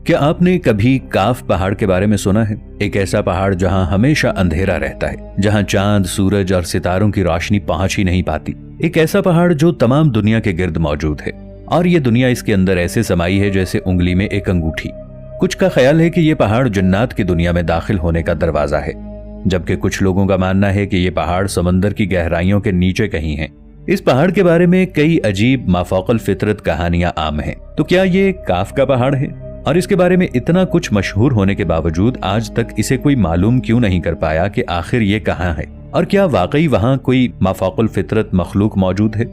کیا آپ نے کبھی کاف پہاڑ کے بارے میں سنا ہے؟ ایک ایسا پہاڑ جہاں ہمیشہ اندھیرا رہتا ہے، جہاں چاند، سورج اور ستاروں کی روشنی پہنچ ہی نہیں پاتی۔ ایک ایسا پہاڑ جو تمام دنیا کے گرد موجود ہے، اور یہ دنیا اس کے اندر ایسے سمائی ہے جیسے انگلی میں ایک انگوٹھی۔ کچھ کا خیال ہے کہ یہ پہاڑ جنات کی دنیا میں داخل ہونے کا دروازہ ہے، جبکہ کچھ لوگوں کا ماننا ہے کہ یہ پہاڑ سمندر کی گہرائیوں کے نیچے کہیں ہیں۔ اس پہاڑ کے بارے میں کئی عجیب مافوق الفطرت کہانیاں عام ہیں۔ تو کیا یہ کاف کا پہاڑ ہے؟ اور اس کے بارے میں اتنا کچھ مشہور ہونے کے باوجود آج تک اسے کوئی معلوم کیوں نہیں کر پایا کہ آخر یہ کہاں ہے، اور کیا واقعی وہاں کوئی مافوق الفطرت مخلوق موجود ہے؟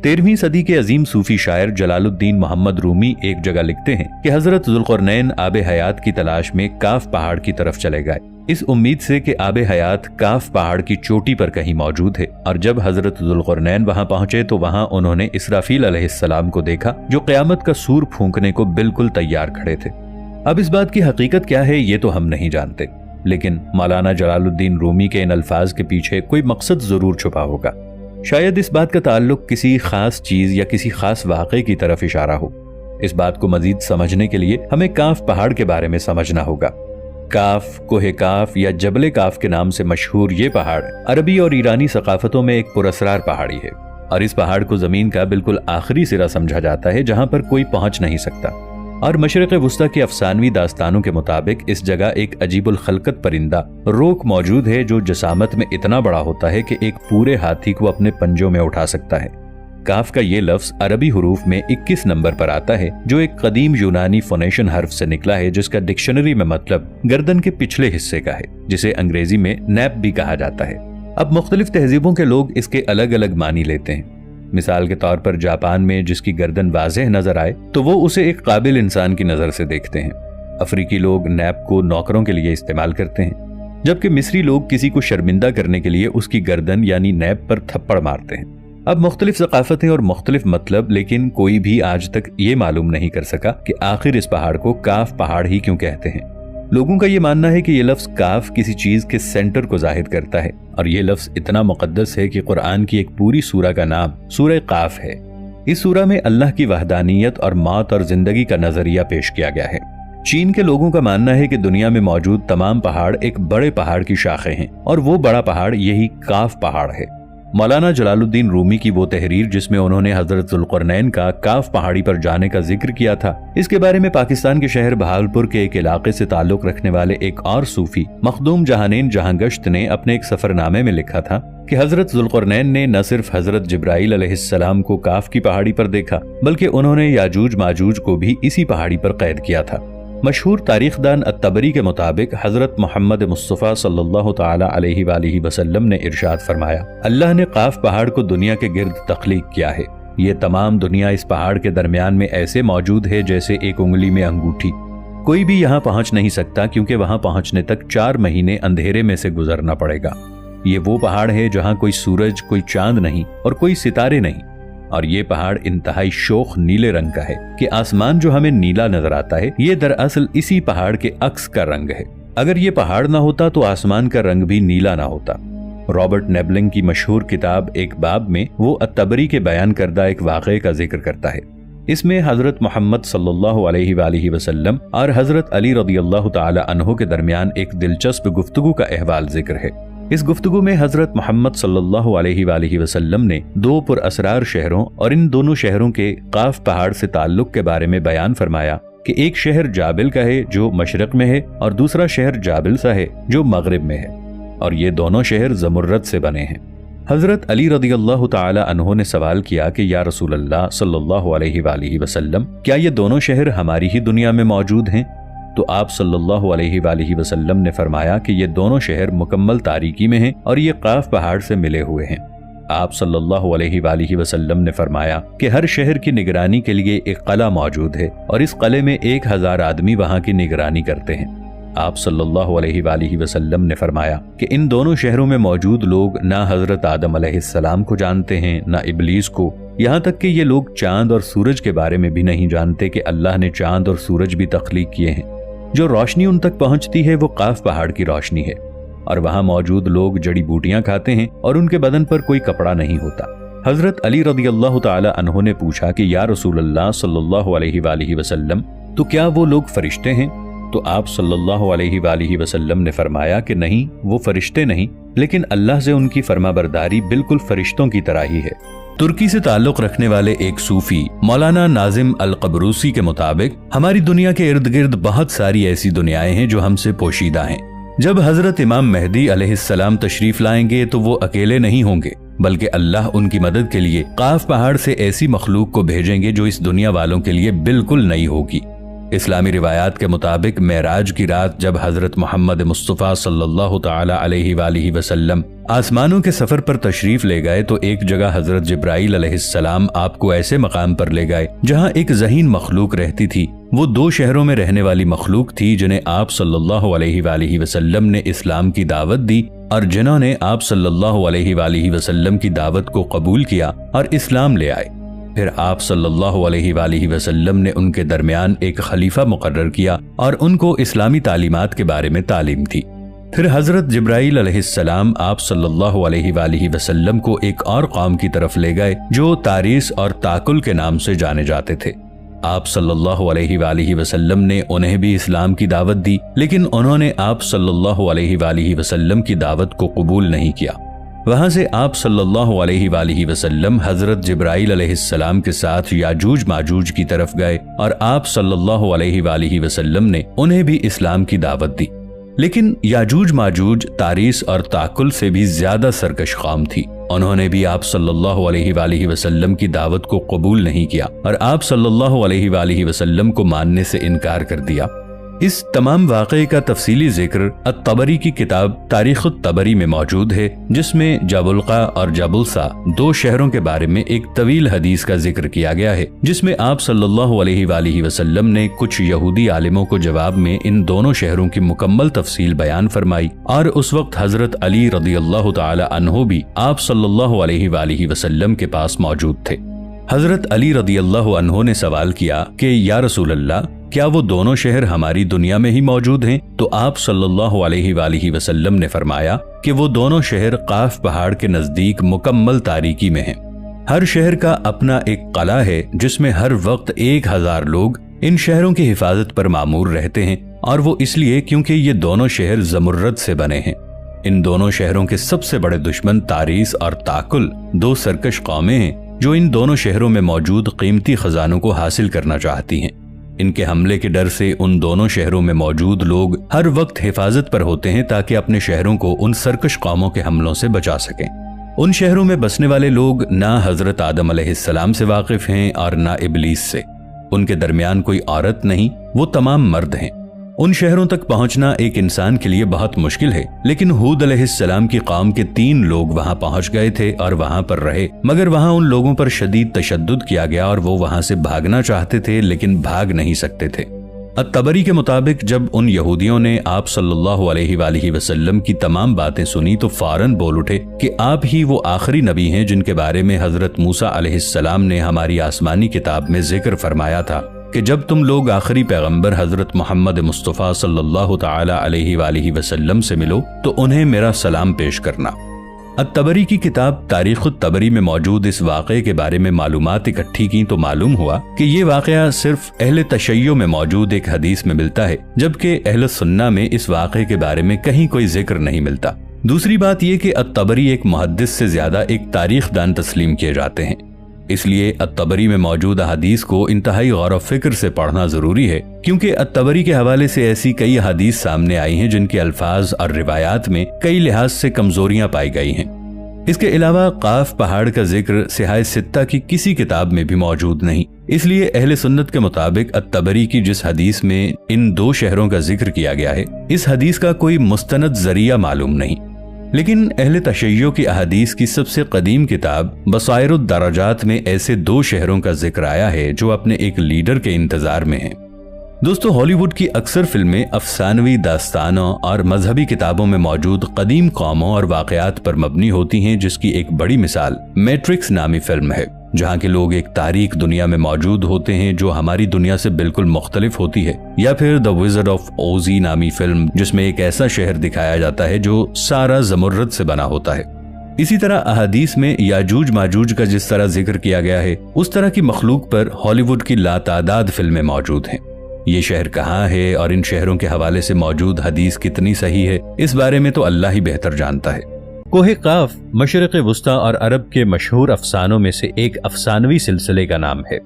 13ویں صدی کے عظیم صوفی شاعر جلال الدین محمد رومی ایک جگہ لکھتے ہیں کہ حضرت ذوالقرنین آب حیات کی تلاش میں کاف پہاڑ کی طرف چلے گئے، اس امید سے کہ آب حیات کاف پہاڑ کی چوٹی پر کہیں موجود ہے۔ اور جب حضرت ذوالقرنین وہاں پہنچے تو وہاں انہوں نے اسرافیل علیہ السلام کو دیکھا، جو قیامت کا سور پھونکنے کو بالکل تیار کھڑے تھے۔ اب اس بات کی حقیقت کیا ہے یہ تو ہم نہیں جانتے، لیکن مولانا جلال الدین رومی کے ان الفاظ کے پیچھے کوئی مقصد ضرور چھپا ہوگا۔ شاید اس بات کا تعلق کسی خاص چیز یا کسی خاص واقعے کی طرف اشارہ ہو۔ اس بات کو مزید سمجھنے کے لیے ہمیں کاف پہاڑ کے بارے میں سمجھنا ہوگا۔ کاف، کوہ کاف یا جبل کاف کے نام سے مشہور یہ پہاڑ عربی اور ایرانی ثقافتوں میں ایک پراسرار پہاڑی ہے، اور اس پہاڑ کو زمین کا بالکل آخری سرا سمجھا جاتا ہے جہاں پر کوئی پہنچ نہیں سکتا۔ اور مشرق وسطی کی افسانوی داستانوں کے مطابق اس جگہ ایک عجیب الخلقت پرندہ روک موجود ہے جو جسامت میں اتنا بڑا ہوتا ہے کہ ایک پورے ہاتھی کو اپنے پنجوں میں اٹھا سکتا ہے۔ کاف کا یہ لفظ عربی حروف میں 21 نمبر پر آتا ہے، جو ایک قدیم یونانی فونیشن حرف سے نکلا ہے جس کا ڈکشنری میں مطلب گردن کے پچھلے حصے کا ہے، جسے انگریزی میں نیپ بھی کہا جاتا ہے۔ اب مختلف تہذیبوں کے لوگ اس کے الگ الگ معنی لیتے ہیں۔ مثال کے طور پر جاپان میں جس کی گردن واضح نظر آئے تو وہ اسے ایک قابل انسان کی نظر سے دیکھتے ہیں۔ افریقی لوگ نیپ کو نوکروں کے لیے استعمال کرتے ہیں، جبکہ مصری لوگ کسی کو شرمندہ کرنے کے لیے اس کی گردن یعنی نیپ پر تھپڑ مارتے ہیں۔ اب مختلف ثقافتیں اور مختلف مطلب، لیکن کوئی بھی آج تک یہ معلوم نہیں کر سکا کہ آخر اس پہاڑ کو کاف پہاڑ ہی کیوں کہتے ہیں۔ لوگوں کا یہ ماننا ہے کہ یہ لفظ کاف کسی چیز کے سینٹر کو ظاہر کرتا ہے، اور یہ لفظ اتنا مقدس ہے کہ قرآن کی ایک پوری سورہ کا نام سورہ قاف ہے۔ اس سورہ میں اللہ کی وحدانیت اور موت اور زندگی کا نظریہ پیش کیا گیا ہے۔ چین کے لوگوں کا ماننا ہے کہ دنیا میں موجود تمام پہاڑ ایک بڑے پہاڑ کی شاخیں ہیں، اور وہ بڑا پہاڑ یہی کاف پہاڑ ہے۔ مولانا جلال الدین رومی کی وہ تحریر جس میں انہوں نے حضرت ذوالقرنین کا کاف پہاڑی پر جانے کا ذکر کیا تھا، اس کے بارے میں پاکستان کے شہر بہاولپور کے ایک علاقے سے تعلق رکھنے والے ایک اور صوفی مخدوم جہانین جہاں گشت نے اپنے ایک سفر نامے میں لکھا تھا کہ حضرت ذوالقرنین نے نہ صرف حضرت جبرائیل علیہ السلام کو کاف کی پہاڑی پر دیکھا، بلکہ انہوں نے یاجوج ماجوج کو بھی اسی پہاڑی پر قید کیا تھا۔ مشہور تاریخ دان الطبری کے مطابق حضرت محمد مصطفیٰ صلی اللہ تعالی علیہ وآلہ وسلم نے ارشاد فرمایا، اللہ نے قاف پہاڑ کو دنیا کے گرد تخلیق کیا ہے، یہ تمام دنیا اس پہاڑ کے درمیان میں ایسے موجود ہے جیسے ایک انگلی میں انگوٹھی۔ کوئی بھی یہاں پہنچ نہیں سکتا کیونکہ وہاں پہنچنے تک 4 مہینے اندھیرے میں سے گزرنا پڑے گا۔ یہ وہ پہاڑ ہے جہاں کوئی سورج، کوئی چاند نہیں اور کوئی ستارے نہیں، اور یہ پہاڑ انتہائی شوخ نیلے رنگ کا ہے کہ آسمان جو ہمیں نیلا نظر آتا ہے یہ دراصل اسی پہاڑ کے عکس کا رنگ ہے۔ اگر یہ پہاڑ نہ ہوتا تو آسمان کا رنگ بھی نیلا نہ ہوتا۔ رابرٹ نیبلنگ کی مشہور کتاب ایک باب میں وہ الطبری کے بیان کردہ ایک واقعے کا ذکر کرتا ہے۔ اس میں حضرت محمد صلی اللہ علیہ وآلہ وسلم اور حضرت علی رضی اللہ تعالی عنہ کے درمیان ایک دلچسپ گفتگو کا احوال ذکر ہے۔ اس گفتگو میں حضرت محمد صلی اللہ علیہ وآلہ وسلم نے 2 پر اسرار شہروں اور ان دونوں شہروں کے قاف پہاڑ سے تعلق کے بارے میں بیان فرمایا کہ ایک شہر جابل کا ہے جو مشرق میں ہے، اور دوسرا شہر جابل سا ہے جو مغرب میں ہے، اور یہ دونوں شہر زمرد سے بنے ہیں۔ حضرت علی رضی اللہ تعالی عنہ نے سوال کیا کہ یا رسول اللہ صلی اللہ علیہ وآلہ وسلم، کیا یہ دونوں شہر ہماری ہی دنیا میں موجود ہیں؟ تو آپ صلی اللہ علیہ وآلہ وسلم نے فرمایا کہ یہ دونوں شہر مکمل تاریکی میں ہیں اور یہ قاف پہاڑ سے ملے ہوئے ہیں۔ آپ صلی اللہ علیہ وآلہ وسلم نے فرمایا کہ ہر شہر کی نگرانی کے لیے ایک قلعہ موجود ہے، اور اس قلعے میں 1000 آدمی وہاں کی نگرانی کرتے ہیں۔ آپ صلی اللہ علیہ وآلہ وسلم نے فرمایا کہ ان دونوں شہروں میں موجود لوگ نہ حضرت آدم علیہ السلام کو جانتے ہیں نہ ابلیس کو، یہاں تک کہ یہ لوگ چاند اور سورج کے بارے میں بھی نہیں جانتے کہ اللہ نے چاند اور سورج بھی تخلیق کیے ہیں۔ جو روشنی ان تک پہنچتی ہے وہ قاف پہاڑ کی روشنی ہے، اور وہاں موجود لوگ جڑی بوٹیاں کھاتے ہیں اور ان کے بدن پر کوئی کپڑا نہیں ہوتا۔ حضرت علی رضی اللہ تعالی عنہ نے پوچھا کہ یا رسول اللہ صلی اللہ علیہ وآلہ وسلم، تو کیا وہ لوگ فرشتے ہیں؟ تو آپ صلی اللہ علیہ وآلہ وسلم نے فرمایا کہ نہیں، وہ فرشتے نہیں، لیکن اللہ سے ان کی فرما برداری بالکل فرشتوں کی طرح ہی ہے۔ ترکی سے تعلق رکھنے والے ایک صوفی مولانا ناظم القبروسی کے مطابق ہماری دنیا کے ارد گرد بہت ساری ایسی دنیایں ہیں جو ہم سے پوشیدہ ہیں۔ جب حضرت امام مہدی علیہ السلام تشریف لائیں گے تو وہ اکیلے نہیں ہوں گے، بلکہ اللہ ان کی مدد کے لیے قاف پہاڑ سے ایسی مخلوق کو بھیجیں گے جو اس دنیا والوں کے لیے بالکل نئی ہوگی۔ اسلامی روایات کے مطابق معراج کی رات جب حضرت محمد مصطفیٰ صلی اللہ تعالی علیہ وآلہ وسلم آسمانوں کے سفر پر تشریف لے گئے تو ایک جگہ حضرت جبرائیل علیہ السلام آپ کو ایسے مقام پر لے گئے جہاں ایک ذہین مخلوق رہتی تھی۔ وہ 2 شہروں میں رہنے والی مخلوق تھی جنہیں آپ صلی اللہ علیہ وآلہ وسلم نے اسلام کی دعوت دی اور جنہوں نے آپ صلی اللہ علیہ وآلہ وسلم کی دعوت کو قبول کیا اور اسلام لے آئے۔ پھر آپ صلی اللہ علیہ وآلہ وسلم نے ان کے درمیان ایک خلیفہ مقرر کیا اور ان کو اسلامی تعلیمات کے بارے میں تعلیم دی۔ پھر حضرت جبرائیل علیہ السلام آپ صلی اللہ علیہ وآلہ وسلم کو ایک اور قوم کی طرف لے گئے جو تاریس اور تاکل کے نام سے جانے جاتے تھے۔ آپ صلی اللہ علیہ وآلہ وسلم نے انہیں بھی اسلام کی دعوت دی، لیکن انہوں نے آپ صلی اللہ علیہ وآلہ وسلم کی دعوت کو قبول نہیں کیا۔ وہاں سے آپ صلی اللہ علیہ وآلہ وسلم حضرت جبرائیل علیہ السلام کے ساتھ یاجوج ماجوج کی طرف گئے اور آپ صلی اللہ علیہ وآلہ وسلم نے انہیں بھی اسلام کی دعوت دی۔ لیکن یاجوج ماجوج تاریس اور تاکل سے بھی زیادہ سرکش قوم تھی۔ انہوں نے بھی آپ صلی اللہ علیہ وآلہ وسلم کی دعوت کو قبول نہیں کیا اور آپ صلی اللہ علیہ وآلہ وسلم کو ماننے سے انکار کر دیا۔ اس تمام واقعے کا تفصیلی ذکر الطبری کی کتاب تاریخ الطبری میں موجود ہے، جس میں جابلقا اور جابلسا 2 شہروں کے بارے میں ایک طویل حدیث کا ذکر کیا گیا ہے، جس میں آپ صلی اللہ علیہ وآلہ وسلم نے کچھ یہودی عالموں کو جواب میں ان دونوں شہروں کی مکمل تفصیل بیان فرمائی، اور اس وقت حضرت علی رضی اللہ تعالی عنہ بھی آپ صلی اللہ علیہ وآلہ وسلم کے پاس موجود تھے۔ حضرت علی رضی اللہ عنہ نے سوال کیا کہ یا رسول اللہ، کیا وہ دونوں شہر ہماری دنیا میں ہی موجود ہیں؟ تو آپ صلی اللہ علیہ وآلہ وسلم نے فرمایا کہ وہ دونوں شہر قاف پہاڑ کے نزدیک مکمل تاریکی میں ہیں۔ ہر شہر کا اپنا ایک قلعہ ہے جس میں ہر وقت 1000 لوگ ان شہروں کی حفاظت پر مامور رہتے ہیں، اور وہ اس لیے کیونکہ یہ دونوں شہر زمرد سے بنے ہیں۔ ان دونوں شہروں کے سب سے بڑے دشمن تاریس اور تاکل 2 سرکش قومیں ہیں جو ان دونوں شہروں میں موجود قیمتی خزانوں کو حاصل کرنا چاہتی ہیں۔ ان کے حملے کے ڈر سے ان دونوں شہروں میں موجود لوگ ہر وقت حفاظت پر ہوتے ہیں تاکہ اپنے شہروں کو ان سرکش قوموں کے حملوں سے بچا سکیں۔ ان شہروں میں بسنے والے لوگ نہ حضرت آدم علیہ السلام سے واقف ہیں اور نہ ابلیس سے۔ ان کے درمیان کوئی عورت نہیں، وہ تمام مرد ہیں۔ ان شہروں تک پہنچنا ایک انسان کے لیے بہت مشکل ہے، لیکن ہود علیہ السلام کی قوم کے 3 لوگ وہاں پہنچ گئے تھے اور وہاں پر رہے، مگر وہاں ان لوگوں پر شدید تشدد کیا گیا اور وہ وہاں سے بھاگنا چاہتے تھے لیکن بھاگ نہیں سکتے تھے۔ الطبری کے مطابق جب ان یہودیوں نے آپ صلی اللہ علیہ وآلہ وسلم کی تمام باتیں سنی تو فوراً بول اٹھے کہ آپ ہی وہ آخری نبی ہیں جن کے بارے میں حضرت موسیٰ علیہ السلام نے ہماری آسمانی کتاب میں ذکر فرمایا تھا کہ جب تم لوگ آخری پیغمبر حضرت محمد مصطفیٰ صلی اللہ تعالی علیہ وآلہ وسلم سے ملو تو انہیں میرا سلام پیش کرنا۔ الطبری کی کتاب تاریخ الطبری میں موجود اس واقعے کے بارے میں معلومات اکٹھی کی تو معلوم ہوا کہ یہ واقعہ صرف اہل تشیع میں موجود ایک حدیث میں ملتا ہے، جبکہ اہل سنہ میں اس واقعے کے بارے میں کہیں کوئی ذکر نہیں ملتا۔ دوسری بات یہ کہ الطبری ایک محدث سے زیادہ ایک تاریخ دان تسلیم کیے جاتے ہیں، اس لیے الطبری میں موجود حدیث کو انتہائی غور و فکر سے پڑھنا ضروری ہے، کیونکہ الطبری کے حوالے سے ایسی کئی حدیث سامنے آئی ہیں جن کے الفاظ اور روایات میں کئی لحاظ سے کمزوریاں پائی گئی ہیں۔ اس کے علاوہ قاف پہاڑ کا ذکر صحاح ستہ کی کسی کتاب میں بھی موجود نہیں، اس لیے اہل سنت کے مطابق الطبری کی جس حدیث میں ان 2 شہروں کا ذکر کیا گیا ہے، اس حدیث کا کوئی مستند ذریعہ معلوم نہیں۔ لیکن اہل تشیع کی احادیث کی سب سے قدیم کتاب بصائر الدرجات میں ایسے 2 شہروں کا ذکر آیا ہے جو اپنے ایک لیڈر کے انتظار میں ہیں۔ دوستو، ہالی ووڈ کی اکثر فلمیں افسانوی داستانوں اور مذہبی کتابوں میں موجود قدیم قوموں اور واقعات پر مبنی ہوتی ہیں، جس کی ایک بڑی مثال میٹرکس نامی فلم ہے، جہاں کے لوگ ایک تاریک دنیا میں موجود ہوتے ہیں جو ہماری دنیا سے بالکل مختلف ہوتی ہے، یا پھر دا وزرڈ آف اوزی نامی فلم جس میں ایک ایسا شہر دکھایا جاتا ہے جو سارا زمرد سے بنا ہوتا ہے۔ اسی طرح احادیث میں یاجوج ماجوج کا جس طرح ذکر کیا گیا ہے، اس طرح کی مخلوق پر ہالی ووڈ کی لاتعداد فلمیں موجود ہیں۔ یہ شہر کہاں ہے اور ان شہروں کے حوالے سے موجود حدیث کتنی صحیح ہے، اس بارے میں تو اللہ ہی بہتر جانتا ہے۔ کوہ قاف مشرق وسطی اور عرب کے مشہور افسانوں میں سے ایک افسانوی سلسلے کا نام ہے۔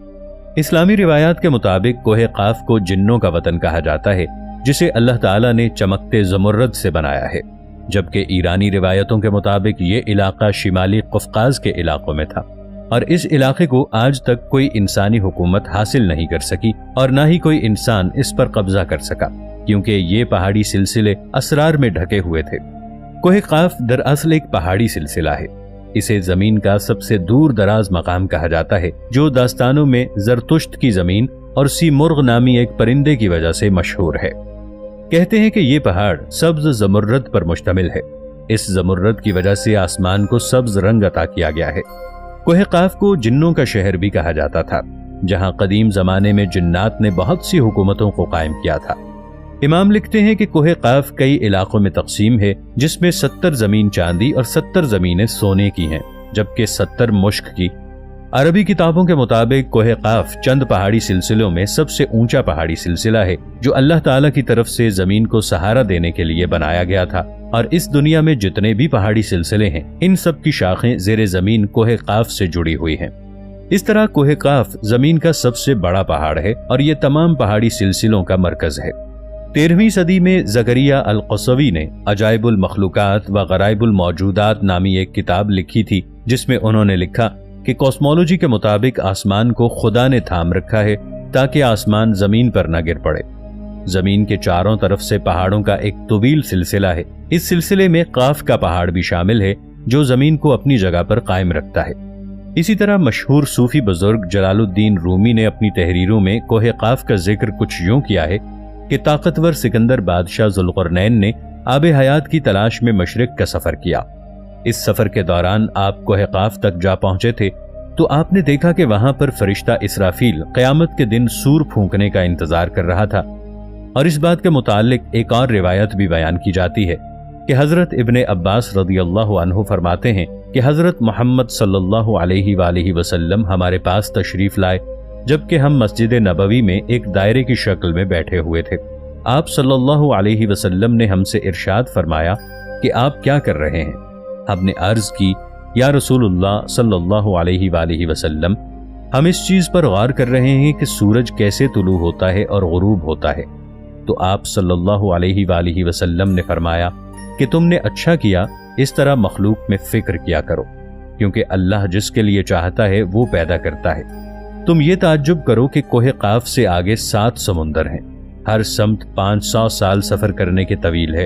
اسلامی روایات کے مطابق کوہ قاف کو جنوں کا وطن کہا جاتا ہے، جسے اللہ تعالیٰ نے چمکتے زمرد سے بنایا ہے، جبکہ ایرانی روایتوں کے مطابق یہ علاقہ شمالی قفقاز کے علاقوں میں تھا، اور اس علاقے کو آج تک کوئی انسانی حکومت حاصل نہیں کر سکی اور نہ ہی کوئی انسان اس پر قبضہ کر سکا، کیونکہ یہ پہاڑی سلسلے اسرار میں ڈھکے ہوئے تھے۔ کوہ قاف دراصل ایک پہاڑی سلسلہ ہے۔ اسے زمین کا سب سے دور دراز مقام کہا جاتا ہے، جو داستانوں میں زرتشت کی زمین اور سی مرغ نامی ایک پرندے کی وجہ سے مشہور ہے۔ کہتے ہیں کہ یہ پہاڑ سبز زمرد پر مشتمل ہے۔ اس زمرد کی وجہ سے آسمان کو سبز رنگ عطا کیا گیا ہے۔ کوہ قاف کو جنوں کا شہر بھی کہا جاتا تھا، جہاں قدیم زمانے میں جنات نے بہت سی حکومتوں کو قائم کیا تھا۔ امام لکھتے ہیں کہ کوہ قاف کئی علاقوں میں تقسیم ہے، جس میں 70 زمین چاندی اور 70 زمینیں سونے کی ہیں، جبکہ 70 مشک کی۔ عربی کتابوں کے مطابق کوہ قاف چند پہاڑی سلسلوں میں سب سے اونچا پہاڑی سلسلہ ہے، جو اللہ تعالیٰ کی طرف سے زمین کو سہارا دینے کے لیے بنایا گیا تھا، اور اس دنیا میں جتنے بھی پہاڑی سلسلے ہیں ان سب کی شاخیں زیر زمین کوہ قاف سے جڑی ہوئی ہیں۔ اس طرح کوہ قاف زمین کا سب سے بڑا پہاڑ ہے اور یہ تمام پہاڑی سلسلوں کا مرکز ہے۔ 13ویں صدی میں زکریہ القصوی نے عجائب المخلوقات و غرائب الموجودات نامی ایک کتاب لکھی تھی، جس میں انہوں نے لکھا کہ کاسمولوجی کے مطابق آسمان کو خدا نے تھام رکھا ہے تاکہ آسمان زمین پر نہ گر پڑے۔ زمین کے چاروں طرف سے پہاڑوں کا ایک طویل سلسلہ ہے۔ اس سلسلے میں قاف کا پہاڑ بھی شامل ہے، جو زمین کو اپنی جگہ پر قائم رکھتا ہے۔ اسی طرح مشہور صوفی بزرگ جلال الدین رومی نے اپنی تحریروں میں کوہ قاف کا ذکر کچھ یوں کیا ہے کہ طاقتور سکندر بادشاہ ذوالقرنین نے آب حیات کی تلاش میں مشرق کا سفر کیا۔ اس سفر کے دوران آپ کوہ قاف تک جا پہنچے تھے تو آپ نے دیکھا کہ وہاں پر فرشتہ اسرافیل قیامت کے دن سور پھونکنے کا انتظار کر رہا تھا، اور اس بات کے متعلق ایک اور روایت بھی بیان کی جاتی ہے کہ حضرت ابن عباس رضی اللہ عنہ فرماتے ہیں کہ حضرت محمد صلی اللہ علیہ وآلہ وسلم ہمارے پاس تشریف لائے جبکہ ہم مسجد نبوی میں ایک دائرے کی شکل میں بیٹھے ہوئے تھے۔ آپ صلی اللہ علیہ وسلم نے ہم سے ارشاد فرمایا کہ آپ کیا کر رہے ہیں؟ ہم نے عرض کی یا رسول اللہ صلی اللہ علیہ وآلہ وسلم، ہم اس چیز پر غور کر رہے ہیں کہ سورج کیسے طلوع ہوتا ہے اور غروب ہوتا ہے۔ تو آپ صلی اللہ علیہ وآلہ وسلم نے فرمایا کہ تم نے اچھا کیا، اس طرح مخلوق میں فکر کیا کرو، کیونکہ اللہ جس کے لیے چاہتا ہے وہ پیدا کرتا ہے۔ تم یہ تعجب کرو کہ کوہ قاف سے آگے 7 سمندر ہیں، ہر سمت 500 سال سفر کرنے کے طویل ہے۔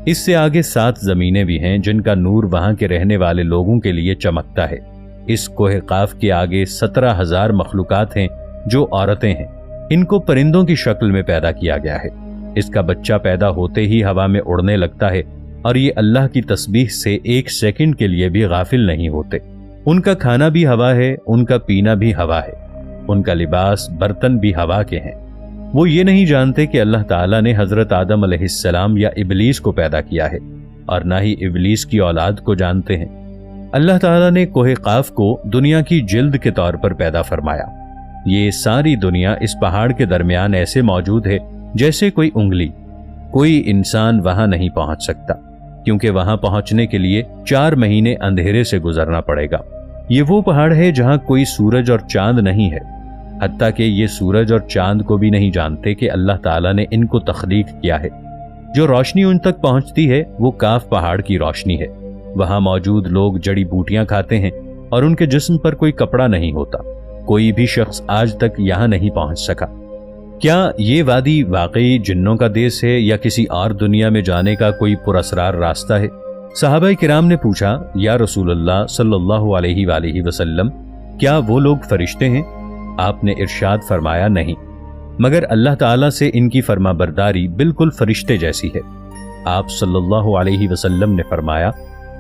اس سے آگے 7 زمینیں بھی ہیں جن کا نور وہاں کے رہنے والے لوگوں کے لیے چمکتا ہے۔ اس کوہ قاف کے آگے 17,000 مخلوقات ہیں جو عورتیں ہیں، ان کو پرندوں کی شکل میں پیدا کیا گیا ہے۔ اس کا بچہ پیدا ہوتے ہی ہوا میں اڑنے لگتا ہے، اور یہ اللہ کی تسبیح سے 1 سیکنڈ کے لیے بھی غافل نہیں ہوتے۔ ان کا کھانا بھی ہوا ہے، ان کا پینا بھی ہوا ہے، ان کا لباس برتن بھی ہوا کے ہیں۔ وہ یہ نہیں جانتے کہ اللہ تعالیٰ نے حضرت آدم علیہ السلام یا ابلیس کو پیدا کیا ہے، اور نہ ہی ابلیس کی اولاد کو جانتے ہیں۔ اللہ تعالیٰ نے کوہ قاف کو دنیا کی جلد کے طور پر پیدا فرمایا۔ یہ ساری دنیا اس پہاڑ کے درمیان ایسے موجود ہے جیسے کوئی انگلی۔ کوئی انسان وہاں نہیں پہنچ سکتا، کیونکہ وہاں پہنچنے کے لیے 4 مہینے اندھیرے سے گزرنا پڑے گا۔ یہ وہ پہاڑ ہے جہاں کوئی سورج اور چاند نہیں ہے، حتیٰ کہ یہ سورج اور چاند کو بھی نہیں جانتے کہ اللہ تعالیٰ نے ان کو تخلیق کیا ہے۔ جو روشنی ان تک پہنچتی ہے وہ کاف پہاڑ کی روشنی ہے۔ وہاں موجود لوگ جڑی بوٹیاں کھاتے ہیں اور ان کے جسم پر کوئی کپڑا نہیں ہوتا۔ کوئی بھی شخص آج تک یہاں نہیں پہنچ سکا۔ کیا یہ وادی واقعی جنوں کا دیس ہے یا کسی اور دنیا میں جانے کا کوئی پراسرار راستہ ہے؟ صحابہ کرام نے پوچھا، یا رسول اللہ صلی اللہ علیہ وآلہ وسلم، کیا وہ لوگ فرشتے ہیں؟ آپ نے ارشاد فرمایا، نہیں، مگر اللہ تعالیٰ سے ان کی فرما برداری بالکل فرشتے جیسی ہے۔ آپ صلی اللہ علیہ وسلم نے فرمایا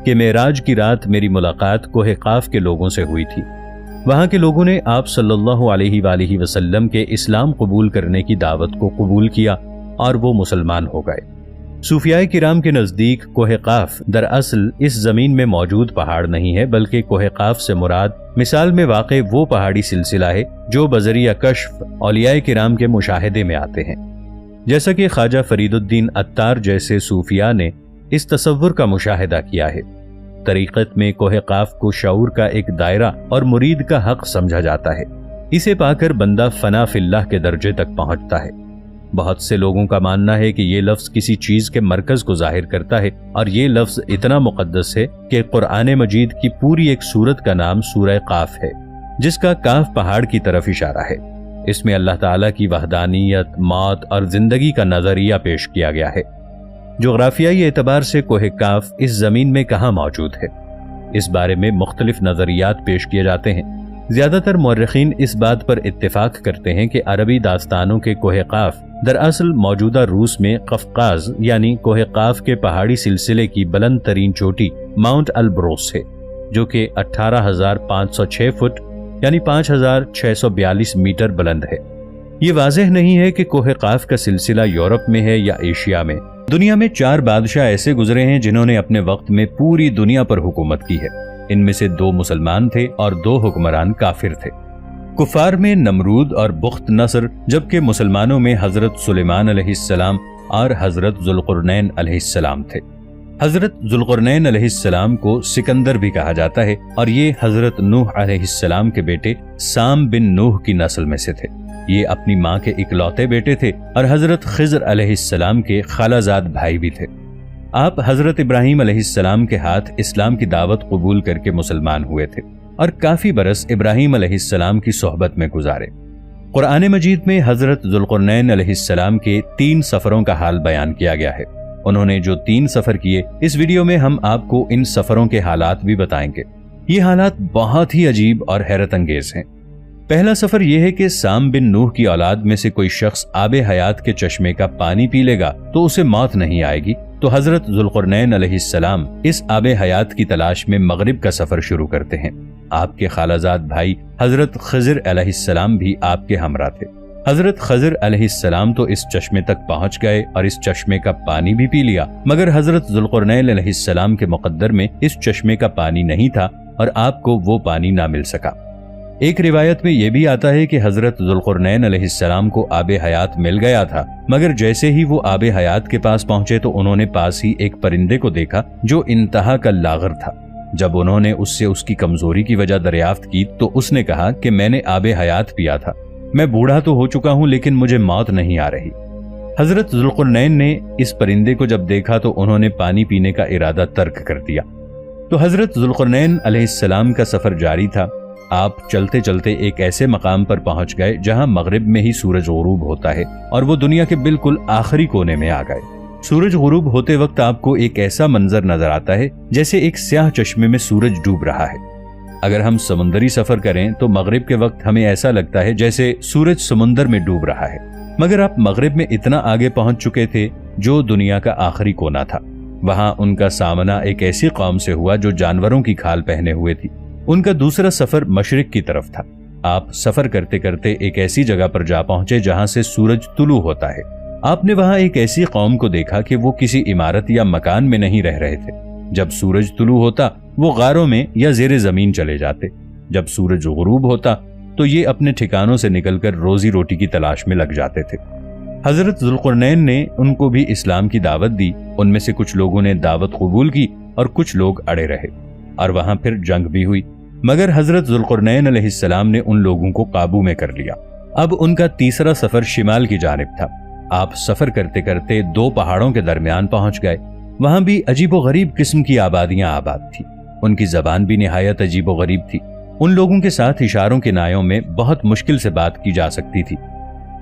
کہ معراج کی رات میری ملاقات کوہ قاف کے لوگوں سے ہوئی تھی۔ وہاں کے لوگوں نے آپ صلی اللہ علیہ وآلہ وسلم کے اسلام قبول کرنے کی دعوت کو قبول کیا اور وہ مسلمان ہو گئے۔ صوفیاء کرام کے نزدیک کوہ قاف دراصل اس زمین میں موجود پہاڑ نہیں ہے، بلکہ کوہ قاف سے مراد مثال میں واقع وہ پہاڑی سلسلہ ہے جو بذریعہ کشف اولیاء کرام کے مشاہدے میں آتے ہیں، جیسا کہ خواجہ فرید الدین عطار جیسے صوفیاء نے اس تصور کا مشاہدہ کیا ہے۔ طریقت میں کوہ قاف کو شعور کا ایک دائرہ اور مرید کا حق سمجھا جاتا ہے، اسے پا کر بندہ فنا فی اللہ کے درجے تک پہنچتا ہے۔ بہت سے لوگوں کا ماننا ہے کہ یہ لفظ کسی چیز کے مرکز کو ظاہر کرتا ہے، اور یہ لفظ اتنا مقدس ہے کہ قرآن مجید کی پوری ایک سورت کا نام سورہ قاف ہے، جس کا کاف پہاڑ کی طرف اشارہ ہے۔ اس میں اللہ تعالیٰ کی وحدانیت، موت اور زندگی کا نظریہ پیش کیا گیا ہے۔ جغرافیائی اعتبار سے کوہ کاف اس زمین میں کہاں موجود ہے، اس بارے میں مختلف نظریات پیش کیے جاتے ہیں۔ زیادہ تر مورخین اس بات پر اتفاق کرتے ہیں کہ عربی داستانوں کے کوہ قاف دراصل موجودہ روس میں قفقاز یعنی کوہ قاف کے پہاڑی سلسلے کی بلند ترین چوٹی ماؤنٹ البروس ہے، جو کہ 18,506 فٹ یعنی 5,642 میٹر بلند ہے۔ یہ واضح نہیں ہے کہ کوہ قاف کا سلسلہ یورپ میں ہے یا ایشیا میں۔ دنیا میں 4 بادشاہ ایسے گزرے ہیں جنہوں نے اپنے وقت میں پوری دنیا پر حکومت کی ہے۔ ان میں سے 2 مسلمان تھے اور 2 حکمران کافر تھے۔ کفار میں نمرود اور بخت نصر، جبکہ مسلمانوں میں حضرت سلیمان علیہ السلام اور حضرت ذوالقرنین علیہ السلام تھے۔ حضرت ذوالقرنین علیہ السلام کو سکندر بھی کہا جاتا ہے، اور یہ حضرت نوح علیہ السلام کے بیٹے سام بن نوح کی نسل میں سے تھے۔ یہ اپنی ماں کے اکلوتے بیٹے تھے اور حضرت خضر علیہ السلام کے خالہ زاد بھائی بھی تھے۔ آپ حضرت ابراہیم علیہ السلام کے ہاتھ اسلام کی دعوت قبول کر کے مسلمان ہوئے تھے اور کافی برس ابراہیم علیہ السلام کی صحبت میں گزارے۔ قرآن مجید میں حضرت ذوالقرنین علیہ السلام کے 3 سفروں کا حال بیان کیا گیا ہے۔ انہوں نے جو 3 سفر کیے، اس ویڈیو میں ہم آپ کو ان سفروں کے حالات بھی بتائیں گے۔ یہ حالات بہت ہی عجیب اور حیرت انگیز ہیں۔ پہلا سفر یہ ہے کہ سام بن نوح کی اولاد میں سے کوئی شخص آب حیات کے چشمے کا پانی پی لے گا تو اسے موت نہیں آئے گی، تو حضرت ذوالقرنین علیہ السلام اس آب حیات کی تلاش میں مغرب کا سفر شروع کرتے ہیں۔ آپ کے خالہ زاد بھائی حضرت خضر علیہ السلام بھی آپ کے ہمراہ تھے۔ حضرت خضر علیہ السلام تو اس چشمے تک پہنچ گئے اور اس چشمے کا پانی بھی پی لیا، مگر حضرت ذوالقرنین علیہ السلام کے مقدر میں اس چشمے کا پانی نہیں تھا اور آپ کو وہ پانی نہ مل سکا۔ ایک روایت میں یہ بھی آتا ہے کہ حضرت ذوالقرنین علیہ السلام کو آب حیات مل گیا تھا، مگر جیسے ہی وہ آب حیات کے پاس پہنچے تو انہوں نے پاس ہی ایک پرندے کو دیکھا جو انتہا کا لاغر تھا۔ جب انہوں نے اس سے اس کی کمزوری کی وجہ دریافت کی تو اس نے کہا کہ میں نے آب حیات پیا تھا، میں بوڑھا تو ہو چکا ہوں لیکن مجھے موت نہیں آ رہی۔ حضرت ذوالقرنین نے اس پرندے کو جب دیکھا تو انہوں نے پانی پینے کا ارادہ ترک کر دیا۔ تو حضرت ذوالقرنین علیہ السلام کا سفر جاری تھا۔ آپ چلتے چلتے ایک ایسے مقام پر پہنچ گئے جہاں مغرب میں ہی سورج غروب ہوتا ہے، اور وہ دنیا کے بالکل آخری کونے میں آ گئے۔ سورج غروب ہوتے وقت آپ کو ایک ایسا منظر نظر آتا ہے جیسے ایک سیاہ چشمے میں سورج ڈوب رہا ہے۔ اگر ہم سمندری سفر کریں تو مغرب کے وقت ہمیں ایسا لگتا ہے جیسے سورج سمندر میں ڈوب رہا ہے، مگر آپ مغرب میں اتنا آگے پہنچ چکے تھے جو دنیا کا آخری کونا تھا۔ وہاں ان کا سامنا ایک ایسی قوم سے ہوا جو جانوروں کی کھال پہنے ہوئے تھی۔ ان کا دوسرا سفر مشرق کی طرف تھا۔ آپ سفر کرتے کرتے ایک ایسی جگہ پر جا پہنچے جہاں سے سورج طلوع ہوتا ہے۔ آپ نے وہاں ایک ایسی قوم کو دیکھا کہ وہ کسی عمارت یا مکان میں نہیں رہ رہے تھے۔ جب سورج طلوع ہوتا وہ غاروں میں یا زیر زمین چلے جاتے، جب سورج غروب ہوتا تو یہ اپنے ٹھکانوں سے نکل کر روزی روٹی کی تلاش میں لگ جاتے تھے۔ حضرت ذوالقرنین نے ان کو بھی اسلام کی دعوت دی۔ ان میں سے کچھ لوگوں نے دعوت قبول کی اور کچھ لوگ اڑے رہے، اور وہاں پھر جنگ بھی ہوئی، مگر حضرت ذوالقرنین علیہ السلام نے ان لوگوں کو قابو میں کر لیا۔ اب ان کا تیسرا سفر شمال کی جانب تھا۔ آپ سفر کرتے کرتے 2 پہاڑوں کے درمیان پہنچ گئے۔ وہاں بھی عجیب و غریب قسم کی آبادیاں آباد تھی۔ ان کی زبان بھی نہایت عجیب و غریب تھی۔ ان لوگوں کے ساتھ اشاروں کے نایوں میں بہت مشکل سے بات کی جا سکتی تھی۔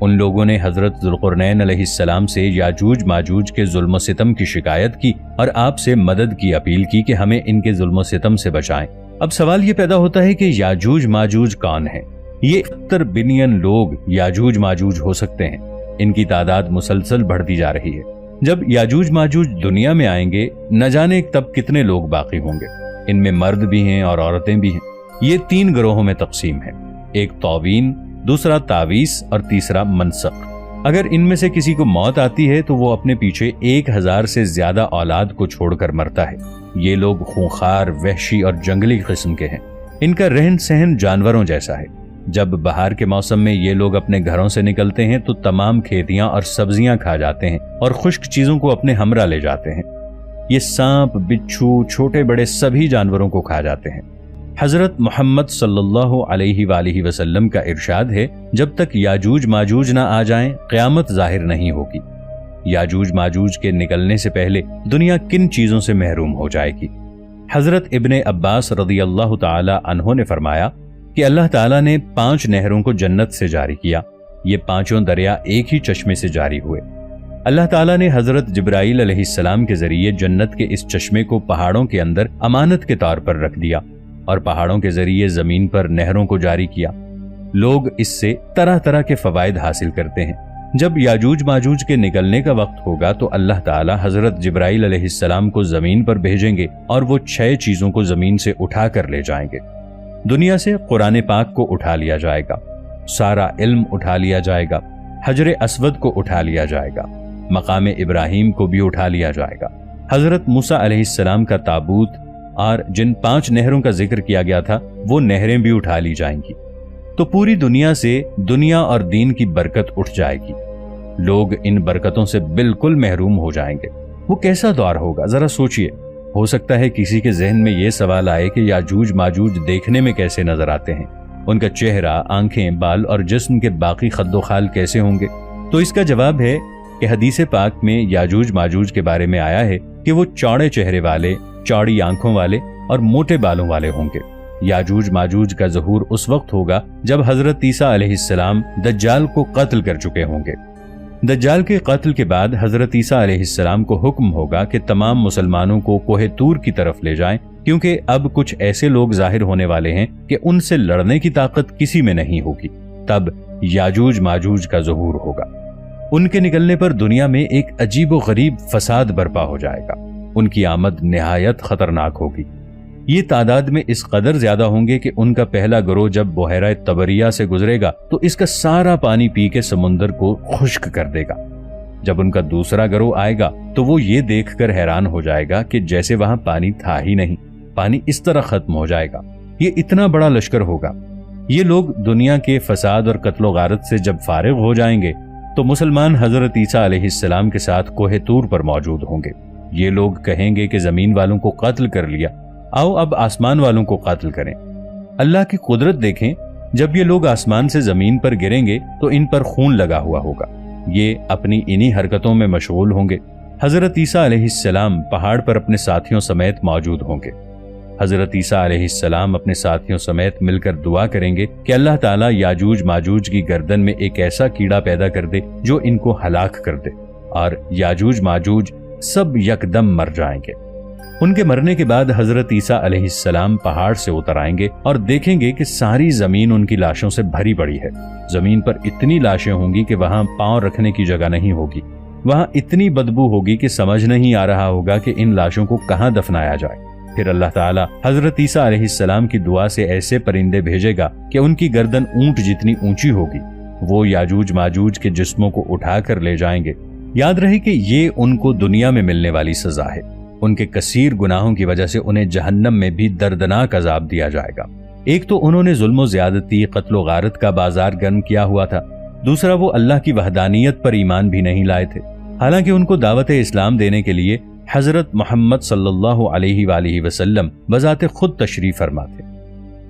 ان لوگوں نے حضرت ذوالقرنین علیہ السلام سے یاجوج ماجوج کے ظلم و ستم کی شکایت کی اور آپ سے مدد کی اپیل کی کہ ہمیں ان کے ظلم و ستم سے بچائیں۔ اب سوال یہ پیدا ہوتا ہے کہ یاجوج ماجوج کون ہیں؟ یہ 70 بلین لوگ یاجوج ماجوج ہو سکتے ہیں۔ ان کی تعداد مسلسل بڑھتی جا رہی ہے۔ جب یاجوج ماجوج دنیا میں آئیں گے نہ جانے تب کتنے لوگ باقی ہوں گے۔ ان میں مرد بھی ہیں اور عورتیں بھی ہیں۔ یہ 3 گروہوں میں تقسیم ہے، ایک توین، دوسرا تعویس اور تیسرا منسق۔ اگر ان میں سے کسی کو موت آتی ہے تو وہ اپنے پیچھے 1000 سے زیادہ اولاد کو چھوڑ کر مرتا ہے۔ یہ لوگ خونخوار، وحشی اور جنگلی قسم کے ہیں۔ ان کا رہن سہن جانوروں جیسا ہے۔ جب بہار کے موسم میں یہ لوگ اپنے گھروں سے نکلتے ہیں تو تمام کھیتیاں اور سبزیاں کھا جاتے ہیں اور خشک چیزوں کو اپنے ہمراہ لے جاتے ہیں۔ یہ سانپ، بچھو، چھوٹے بڑے سبھی جانوروں کو کھا جاتے ہیں۔ حضرت محمد صلی اللہ علیہ وآلہ وسلم کا ارشاد ہے، جب تک یاجوج ماجوج نہ آ جائیں قیامت ظاہر نہیں ہوگی۔ یاجوج ماجوج کے نکلنے سے پہلے دنیا کن چیزوں سے محروم ہو جائے گی؟ حضرت ابن عباس رضی اللہ تعالی عنہ نے فرمایا کہ اللہ تعالیٰ نے 5 نہروں کو جنت سے جاری کیا۔ یہ 5 دریا ایک ہی چشمے سے جاری ہوئے۔ اللہ تعالیٰ نے حضرت جبرائیل علیہ السلام کے ذریعے جنت کے اس چشمے کو پہاڑوں کے اندر امانت کے طور پر رکھ دیا اور پہاڑوں کے ذریعے زمین پر نہروں کو جاری کیا۔ لوگ اس سے طرح طرح کے فوائد حاصل کرتے ہیں۔ جب یاجوج ماجوج کے نکلنے کا وقت ہوگا تو اللہ تعالیٰ حضرت جبرائیل علیہ السلام کو زمین پر بھیجیں گے اور وہ 6 چیزوں کو زمین سے اٹھا کر لے جائیں گے۔ دنیا سے قرآن پاک کو اٹھا لیا جائے گا، سارا علم اٹھا لیا جائے گا، حجر اسود کو اٹھا لیا جائے گا، مقام ابراہیم کو بھی اٹھا لیا جائے گا، حضرت موسیٰ علیہ السلام کا تابوت اور جن 5 نہروں کا ذکر کیا گیا تھا وہ نہریں بھی اٹھا لی جائیں گی۔ تو پوری دنیا سے دنیا اور دین کی برکت اٹھ جائے گی۔ لوگ ان برکتوں سے بالکل محروم ہو جائیں گے۔ وہ کیسا دور ہوگا ذرا سوچئے۔ ہو سکتا ہے کسی کے ذہن میں یہ سوال آئے کہ یاجوج ماجوج دیکھنے میں کیسے نظر آتے ہیں، ان کا چہرہ، آنکھیں، بال اور جسم کے باقی خد و خال کیسے ہوں گے؟ تو اس کا جواب ہے کہ حدیث پاک میں یاجوج ماجوج کے بارے میں آیا ہے کہ وہ چوڑے چہرے والے، چوڑی آنکھوں والے اور موٹے بالوں والے ہوں گے۔ یاجوج ماجوج کا ظہور اس وقت ہوگا جب حضرت عیسیٰ علیہ السلام دجال کو قتل کر چکے ہوں گے۔ دجال کے قتل کے بعد حضرت عیسیٰ علیہ السلام کو حکم ہوگا کہ تمام مسلمانوں کو کوہ طور کی طرف لے جائیں، کیونکہ اب کچھ ایسے لوگ ظاہر ہونے والے ہیں کہ ان سے لڑنے کی طاقت کسی میں نہیں ہوگی۔ تب یاجوج ماجوج کا ظہور ہوگا۔ ان کے نکلنے پر دنیا میں ایک عجیب و غریب فساد برپا ہو جائے گا۔ ان کی آمد نہایت خطرناک ہوگی۔ یہ تعداد میں اس قدر زیادہ ہوں گے کہ ان کا پہلا گروہ جب بحیرہ طبریہ سے گزرے گا تو اس کا سارا پانی پی کے سمندر کو خشک کر دے گا۔ جب ان کا دوسرا گروہ آئے گا تو وہ یہ دیکھ کر حیران ہو جائے گا کہ جیسے وہاں پانی تھا ہی نہیں، پانی اس طرح ختم ہو جائے گا۔ یہ اتنا بڑا لشکر ہوگا۔ یہ لوگ دنیا کے فساد اور قتل و غارت سے جب فارغ ہو جائیں گے تو مسلمان حضرت عیسیٰ علیہ السلام کے ساتھ کوہ طور پر موجود ہوں گے۔ یہ لوگ کہیں گے کہ زمین والوں کو قتل کر لیا، آؤ اب آسمان والوں کو قتل کریں۔ اللہ کی قدرت دیکھیں، جب یہ لوگ آسمان سے زمین پر گریں گے تو ان پر خون لگا ہوا ہوگا۔ یہ اپنی انہی حرکتوں میں مشغول ہوں گے۔ حضرت عیسیٰ علیہ السلام پہاڑ پر اپنے ساتھیوں سمیت موجود ہوں گے۔ حضرت عیسیٰ علیہ السلام اپنے ساتھیوں سمیت مل کر دعا کریں گے کہ اللہ تعالیٰ یاجوج ماجوج کی گردن میں ایک ایسا کیڑا پیدا کر دے جو ان کو ہلاک کر دے، اور یاجوج ماجوج سب یکدم مر جائیں گے۔ ان کے مرنے کے بعد حضرت عیسیٰ علیہ السلام پہاڑ سے اتر آئیں گے اور دیکھیں گے کہ ساری زمین ان کی لاشوں سے بھری پڑی ہے۔ زمین پر اتنی لاشیں ہوں گی کہ وہاں پاؤں رکھنے کی جگہ نہیں ہوگی۔ وہاں اتنی بدبو ہوگی کہ سمجھ نہیں آ رہا ہوگا کہ ان لاشوں کو کہاں دفنایا جائے۔ پھر اللہ تعالیٰ حضرت عیسیٰ علیہ السلام کی دعا سے ایسے پرندے بھیجے گا کہ ان کی گردن اونٹ جتنی اونچی ہوگی۔ وہ یاجوج ماجوج کے جسموں کو اٹھا کر لے جائیں گے۔ یاد رہے کہ یہ ان کو دنیا میں ملنے والی سزا ہے۔ ان کے کثیر گناہوں کی وجہ سے انہیں جہنم میں بھی دردناک عذاب دیا جائے گا۔ ایک تو انہوں نے ظلم و زیادتی، قتل و غارت کا بازار گرم کیا ہوا تھا، دوسرا وہ اللہ کی وحدانیت پر ایمان بھی نہیں لائے تھے، حالانکہ ان کو دعوت اسلام دینے کے لیے حضرت محمد صلی اللہ علیہ وآلہ وسلم بذات خود تشریف فرما تھے۔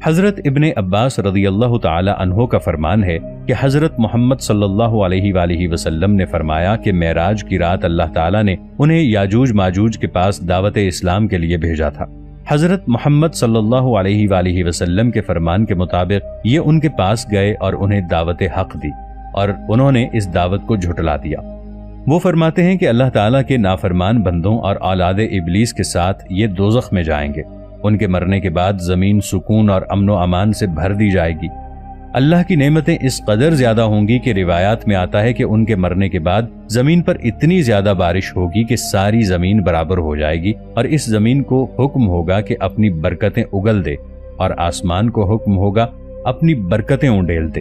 حضرت ابن عباس رضی اللہ تعالی عنہ کا فرمان ہے کہ حضرت محمد صلی اللہ علیہ وآلہ وسلم نے فرمایا کہ معراج کی رات اللہ تعالیٰ نے انہیں یاجوج ماجوج کے پاس دعوت اسلام کے لیے بھیجا تھا۔ حضرت محمد صلی اللہ علیہ وآلہ وسلم کے فرمان کے مطابق یہ ان کے پاس گئے اور انہیں دعوت حق دی، اور انہوں نے اس دعوت کو جھٹلا دیا۔ وہ فرماتے ہیں کہ اللہ تعالیٰ کے نافرمان بندوں اور اولاد ابلیس کے ساتھ یہ دوزخ میں جائیں گے۔ ان کے مرنے کے بعد زمین سکون اور امن و امان سے بھر دی جائے گی۔ اللہ کی نعمتیں اس قدر زیادہ ہوں گی کہ روایات میں آتا ہے کہ ان کے مرنے کے بعد زمین پر اتنی زیادہ بارش ہوگی کہ ساری زمین برابر ہو جائے گی، اور اس زمین کو حکم ہوگا کہ اپنی برکتیں اگل دے، اور آسمان کو حکم ہوگا اپنی برکتیں اونڈیل دے۔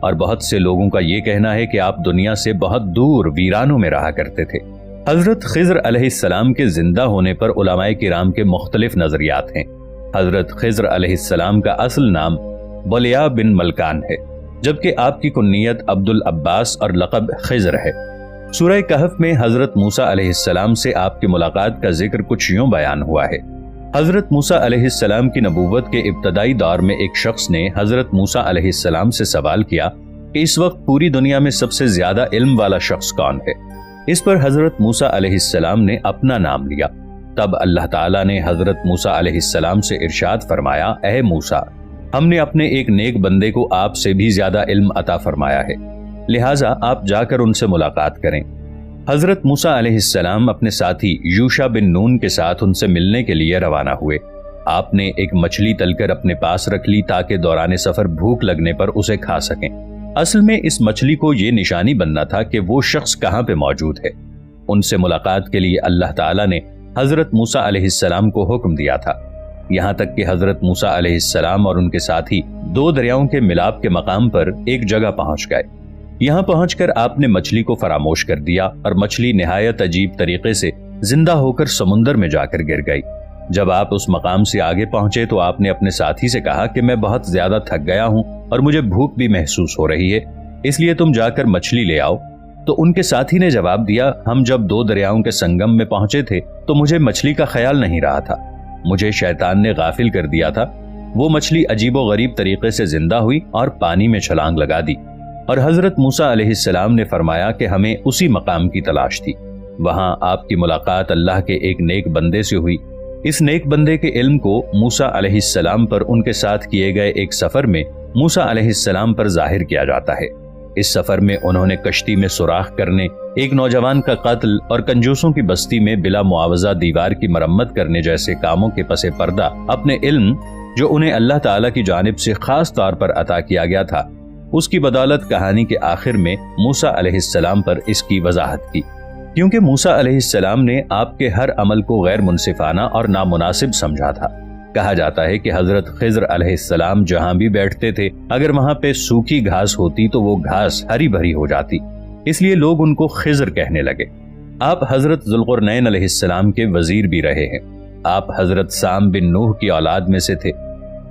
اور بہت سے لوگوں کا یہ کہنا ہے کہ آپ دنیا سے بہت دور ویرانوں میں رہا کرتے تھے۔ حضرت خضر علیہ السلام کے زندہ ہونے پر علماء کرام کے مختلف نظریات ہیں۔ حضرت خضر علیہ السلام کا اصل نام بلیہ بن ملکان ہے، جبکہ آپ کی کنیت عبد العباس اور لقب خضر ہے۔ سورہ کہف میں حضرت موسیٰ علیہ السلام سے آپ کی ملاقات کا ذکر کچھ یوں بیان ہوا ہے۔ حضرت موسیٰ علیہ السلام کی نبوت کے ابتدائی دور میں ایک شخص نے حضرت موسیٰ علیہ السلام سے سوال کیا کہ اس وقت پوری دنیا میں سب سے زیادہ علم والا شخص کون ہے؟ اس پر حضرت موسیٰ علیہ السلام نے اپنا نام لیا۔ تب اللہ تعالیٰ نے حضرت موسیٰ علیہ السلام سے ارشاد فرمایا، اے موسیٰ، ہم نے اپنے ایک نیک بندے کو آپ سے بھی زیادہ علم عطا فرمایا ہے، لہٰذا آپ جا کر ان سے ملاقات کریں۔ حضرت موسیٰ علیہ السلام اپنے ساتھی یوشع بن نون کے ساتھ ان سے ملنے کے لیے روانہ ہوئے۔ آپ نے ایک مچھلی تل کر اپنے پاس رکھ لی تاکہ دوران سفر بھوک لگنے پر اسے کھا سکیں۔ اصل میں اس مچھلی کو یہ نشانی بننا تھا کہ وہ شخص کہاں پہ موجود ہے۔ ان سے ملاقات کے لیے اللہ تعالیٰ نے حضرت موسیٰ علیہ السلام کو حکم دیا تھا، یہاں تک کہ حضرت موسیٰ علیہ السلام اور ان کے ساتھی دو دریاؤں کے ملاپ کے مقام پر ایک جگہ پہنچ گئے۔ یہاں پہنچ کر آپ نے مچھلی کو فراموش کر دیا اور مچھلی نہایت عجیب طریقے سے زندہ ہو کر سمندر میں جا کر گر گئی۔ جب آپ اس مقام سے آگے پہنچے تو آپ نے اپنے ساتھی سے کہا کہ میں بہت زیادہ تھک گیا ہوں اور مجھے بھوک بھی محسوس ہو رہی ہے، اس لیے تم جا کر مچھلی لے آؤ۔ تو ان کے ساتھی نے جواب دیا، ہم جب دو دریاؤں کے سنگم میں پہنچے تھے تو مجھے مچھلی کا خیال نہیں رہا تھا، مجھے شیطان نے غافل کر دیا تھا۔ وہ مچھلی عجیب و غریب طریقے سے زندہ ہوئی اور پانی میں چھلانگ لگا دی، اور حضرت موسیٰ علیہ السلام نے فرمایا کہ ہمیں اسی مقام کی تلاش تھی۔ وہاں آپ کی ملاقات اللہ کے ایک نیک بندے سے ہوئی۔ اس نیک بندے کے علم کو موسیٰ علیہ السلام پر ان کے ساتھ کیے گئے ایک سفر میں موسیٰ علیہ السلام پر ظاہر کیا جاتا ہے۔ اس سفر میں انہوں نے کشتی میں سوراخ کرنے، ایک نوجوان کا قتل اور کنجوسوں کی بستی میں بلا معاوضہ دیوار کی مرمت کرنے جیسے کاموں کے پس پردہ اپنے علم، جو انہیں اللہ تعالیٰ کی جانب سے خاص طور پر عطا کیا گیا تھا، اس کی بدولت کہانی کے آخر میں موسیٰ علیہ السلام پر اس کی وضاحت کی۔ کیونکہ موسیٰ علیہ السلام نے آپ کے ہر عمل کو غیر منصفانہ اور نامناسب سمجھا تھا۔ کہا جاتا ہے کہ حضرت خضر علیہ السلام جہاں بھی بیٹھتے تھے، اگر وہاں پہ سوکھی گھاس ہوتی تو وہ گھاس ہری بھری ہو جاتی، اس لیے لوگ ان کو خضر کہنے لگے۔ آپ حضرت ذوالقرنین علیہ السلام کے وزیر بھی رہے ہیں۔ آپ حضرت سام بن نوح کی اولاد میں سے تھے۔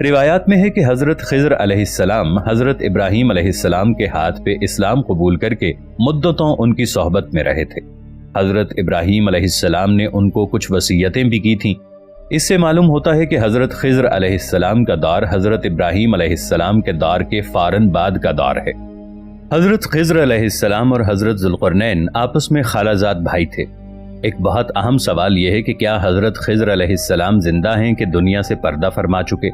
روایات میں ہے کہ حضرت خضر علیہ السلام حضرت ابراہیم علیہ السلام کے ہاتھ پہ اسلام قبول کر کے مدتوں ان کی صحبت میں رہے تھے۔ حضرت ابراہیم علیہ السلام نے ان کو کچھ وصیتیں بھی کی تھیں۔ اس سے معلوم ہوتا ہے کہ حضرت خضر علیہ السلام کا دور حضرت ابراہیم علیہ السلام کے دور کے فوراً بعد کا دور ہے۔ حضرت خضر علیہ السلام اور حضرت ذوالقرنین آپس میں خالہ زاد بھائی تھے۔ ایک بہت اہم سوال یہ ہے کہ کیا حضرت خضر علیہ السلام زندہ ہیں کہ دنیا سے پردہ فرما چکے؟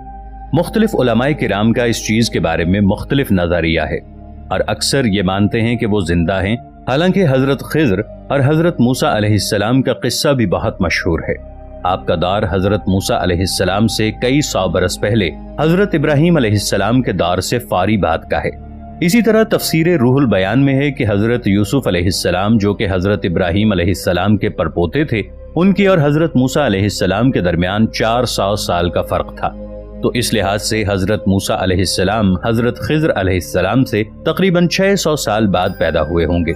مختلف علماء کرام کا اس چیز کے بارے میں مختلف نظریہ ہے، اور اکثر یہ مانتے ہیں کہ وہ زندہ ہیں، حالانکہ حضرت خضر اور حضرت موسیٰ علیہ السلام کا قصہ بھی بہت مشہور ہے۔ آپ کا دور حضرت موسیٰ علیہ السلام سے کئی 100 برس پہلے حضرت ابراہیم علیہ السلام کے دور سے فوری بعد کا ہے۔ اسی طرح تفسیر روح البیان میں ہے کہ حضرت یوسف علیہ السلام، جو کہ حضرت ابراہیم علیہ السلام کے پرپوتے تھے، ان کی اور حضرت موسیٰ علیہ السلام کے درمیان 400 سال کا فرق تھا، تو اس لحاظ سے حضرت موسیٰ علیہ السلام حضرت خضر علیہ السلام سے تقریباً 600 سال بعد پیدا ہوئے ہوں گے۔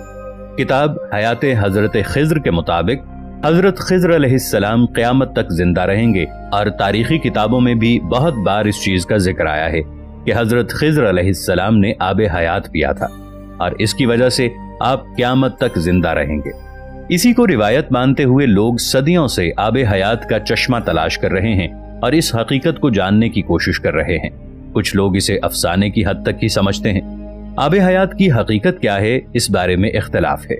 کتاب حیات حضرت خضر کے مطابق حضرت خضر علیہ السلام قیامت تک زندہ رہیں گے، اور تاریخی کتابوں میں بھی بہت بار اس چیز کا ذکر آیا ہے کہ حضرت خضر علیہ السلام نے آب حیات پیا تھا، اور اس کی وجہ سے آپ قیامت تک زندہ رہیں گے۔ اسی کو روایت مانتے ہوئے لوگ صدیوں سے آب حیات کا چشمہ تلاش کر رہے ہیں اور اس حقیقت کو جاننے کی کوشش کر رہے ہیں۔ کچھ لوگ اسے افسانے کی حد تک ہی سمجھتے ہیں۔ آب حیات کی حقیقت کیا ہے، اس بارے میں اختلاف ہے۔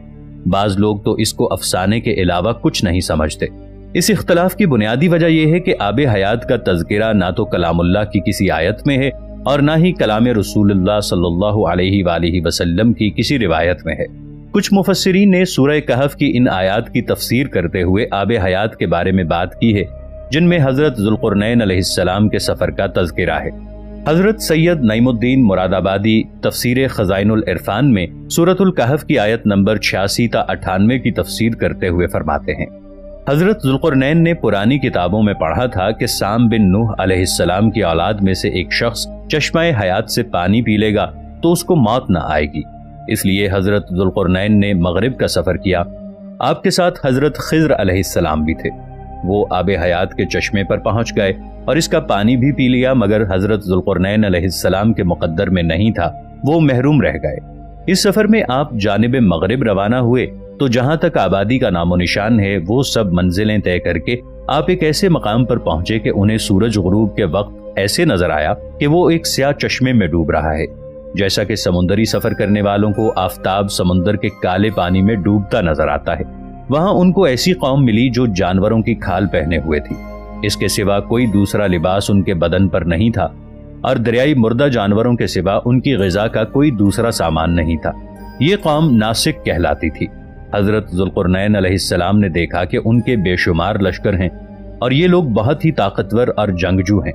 بعض لوگ تو اس کو افسانے کے علاوہ کچھ نہیں سمجھتے۔ اس اختلاف کی بنیادی وجہ یہ ہے کہ آب حیات کا تذکرہ نہ تو کلام اللہ کی کسی آیت میں ہے اور نہ ہی کلام رسول اللہ صلی اللہ علیہ وآلہ وسلم کی کسی روایت میں ہے۔ کچھ مفسرین نے سورہ کہف کی ان آیات کی تفسیر کرتے ہوئے آب حیات کے بارے میں بات کی ہے، جن میں حضرت ذوالقرنین علیہ السلام کے سفر کا تذکرہ ہے۔ حضرت سید نعیم الدین مراد آبادی تفسیر خزائن العرفان میں سورۃ الکہف کی آیت نمبر 86 تا 98 کی تفسیر کرتے ہوئے فرماتے ہیں، حضرت ذوالقرنین نے پرانی کتابوں میں پڑھا تھا کہ سام بن نوح علیہ السلام کی اولاد میں سے ایک شخص چشمہ حیات سے پانی پی لے گا تو اس کو موت نہ آئے گی۔ اس لیے حضرت ذوالقرنین نے مغرب کا سفر کیا۔ آپ کے ساتھ حضرت خضر علیہ السلام بھی تھے۔ وہ آب حیات کے چشمے پر پہنچ گئے اور اس کا پانی بھی پی لیا، مگر حضرت ذوالقرنین علیہ السلام کے مقدر میں نہیں تھا، وہ محروم رہ گئے۔ اس سفر میں آپ جانب مغرب روانہ ہوئے تو جہاں تک آبادی کا نام و نشان ہے وہ سب منزلیں طے کر کے آپ ایک ایسے مقام پر پہنچے کہ انہیں سورج غروب کے وقت ایسے نظر آیا کہ وہ ایک سیاہ چشمے میں ڈوب رہا ہے، جیسا کہ سمندری سفر کرنے والوں کو آفتاب سمندر کے کالے پانی میں ڈوبتا نظر آتا ہے۔ وہاں ان کو ایسی قوم ملی جو جانوروں کی کھال پہنے ہوئے تھی، اس کے سوا کوئی دوسرا لباس ان کے بدن پر نہیں تھا، اور دریائی مردہ جانوروں کے سوا ان کی غذا کا کوئی دوسرا سامان نہیں تھا۔ یہ قوم ناسک کہلاتی تھی۔ حضرت ذوالقرنین علیہ السلام نے دیکھا کہ ان کے بے شمار لشکر ہیں اور یہ لوگ بہت ہی طاقتور اور جنگجو ہیں،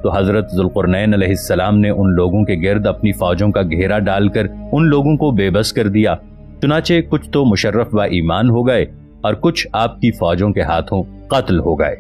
تو حضرت ذوالقرنین علیہ السلام نے ان لوگوں کے گرد اپنی فوجوں کا گھیرا ڈال کر ان لوگوں کو بے بس کر دیا۔ چنانچہ کچھ تو مشرف و ایمان ہو گئے اور کچھ آپ کی فوجوں کے ہاتھوں قتل ہو گئے۔